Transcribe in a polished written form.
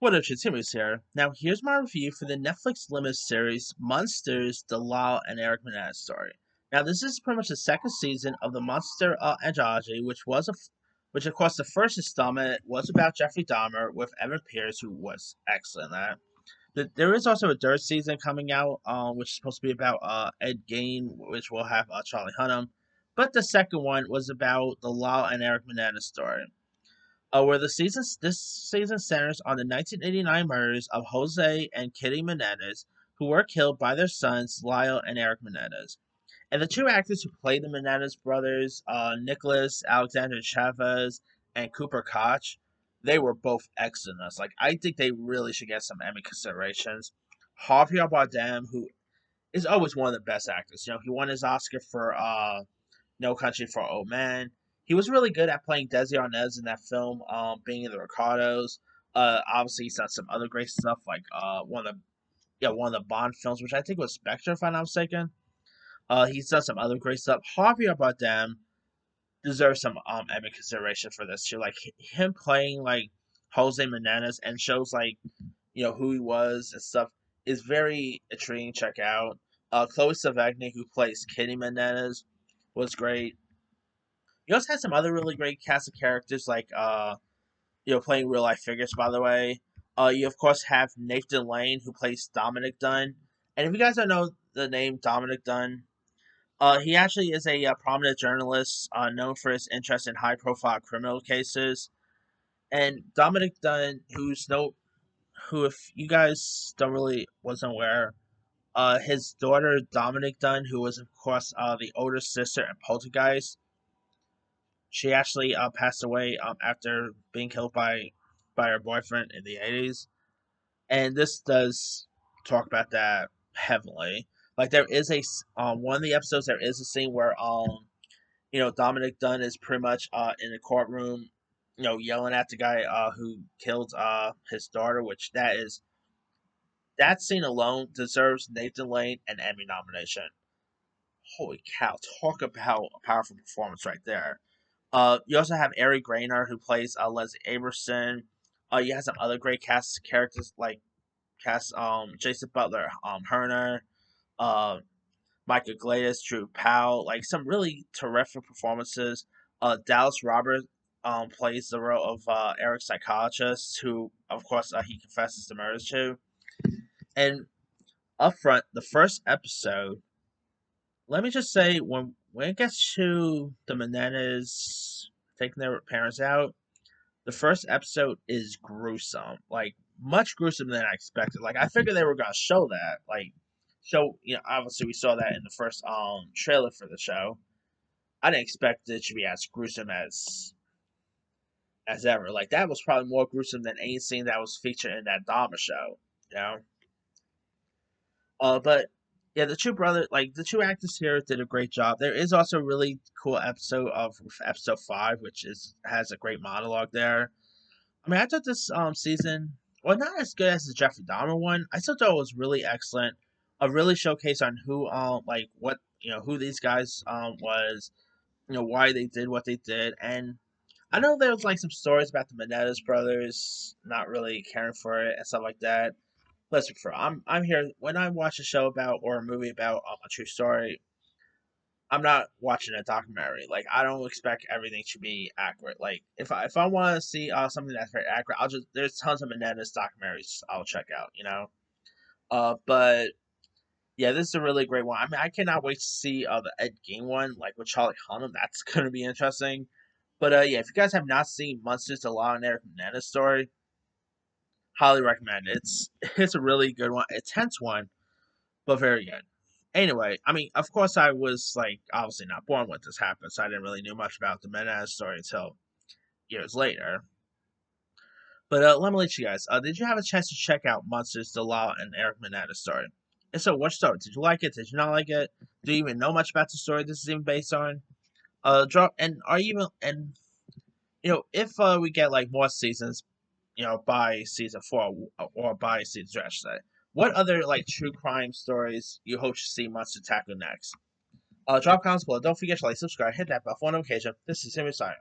What up, Chitsumu's here. Now, here's my review for the Netflix limited series Monsters: The Lyle and Erik Menendez story. Now, this is pretty much the second season of the Monster anthology, which of course the first installment was about Jeffrey Dahmer with Evan Pierce, who was excellent at. There is also a third season coming out, which is supposed to be about Ed Gein, which will have Charlie Hunnam. But the second one was about the Lyle and Erik Menendez story, where this season centers on the 1989 murders of Jose and Kitty Menendez, who were killed by their sons Lyle and Erik Menendez. And the two actors who played the Menendez brothers, Nicholas Alexander Chavez and Cooper Koch, they were both excellent. Like, I think they really should get some Emmy considerations. Javier Bardem, who is always one of the best actors. He won his Oscar for no Country for Old Men. He was really good at playing Desi Arnaz in that film, being in the Ricardos. Obviously, he's done some other great stuff, like one of the Bond films, which I think was Spectre, if I'm not mistaken. He's done some other great stuff. Javier Bardem deserves some Emmy consideration for this too. Like him playing like Jose Menendez and shows like who he was and stuff is very intriguing. Check out. Chloe Sevigny, who plays Kitty Menendez, was great. You also had some other really great cast of characters, like playing real life figures. By the way, you of course have Nathan Lane, who plays Dominic Dunn. And if you guys don't know the name Dominic Dunn, he actually is a prominent journalist, known for his interest in high profile criminal cases. And Dominic Dunn, who if you guys don't really wasn't aware, his daughter Dominic Dunn, who was of course the older sister in Poltergeist, she actually passed away after being killed by her boyfriend in the 80s. And this does talk about that heavily. Like there is one of the episodes there is a scene where Dominic Dunn is pretty much in the courtroom, yelling at the guy who killed his daughter, which that scene alone deserves Nathan Lane an Emmy nomination. Holy cow, talk about a powerful performance right there. You also have Ari Grainer, who plays Leslie Aberson. You have some other great cast characters like Jason Butler, Herner, uh, Michael Gladys, Drew Powell, like some really terrific performances. Dallas Robert plays the role of Eric's psychologist, who of course he confesses the murders to. And up front, the first episode, let me just say, when it gets to the Menendez taking their parents out, the first episode is gruesome, like much gruesome than I expected. Like I figured they were gonna show that, obviously we saw that in the first trailer for the show. I didn't expect it to be as gruesome as ever. Like that was probably more gruesome than any scene that was featured in that Dahmer show. You know, but yeah, the two actors here did a great job. There is also a really cool episode of episode 5, which is has a great monologue there. I mean, I thought this season, well, not as good as the Jeffrey Dahmer one. I still thought it was really excellent. A really showcase on who, like what who these guys was, why they did what they did, and I know there was like some stories about the Menendez brothers not really caring for it and stuff like that. Listen, I'm here when I watch a show about or a movie about a true story. I'm not watching a documentary. Like I don't expect everything to be accurate. Like if I want to see something that's very accurate, I'll just there's tons of Menendez documentaries I'll check out. But yeah, this is a really great one. I mean, I cannot wait to see the Ed Gein one, like with Charlie Hunnam. That's gonna be interesting. But yeah, if you guys have not seen Monsters: The Law and Eric Menendez story, highly recommend it. It's a really good one. It's tense one, but very good. Anyway, I mean, of course, I was like obviously not born when this happened, so I didn't really know much about the Menendez story until years later. But let me let you guys. Did you have a chance to check out Monsters, the Law, and Eric Menendez story? And so, what story? Did you like it? Did you not like it? Do you even know much about the story this is even based on? Drop and are you even and if we get like more seasons, by season 4 or by season 3, I should say. What other like true crime stories you hope to see Monster tackle next? Drop comments below. Don't forget to like, subscribe, hit that bell for notification. This is Timmy signing.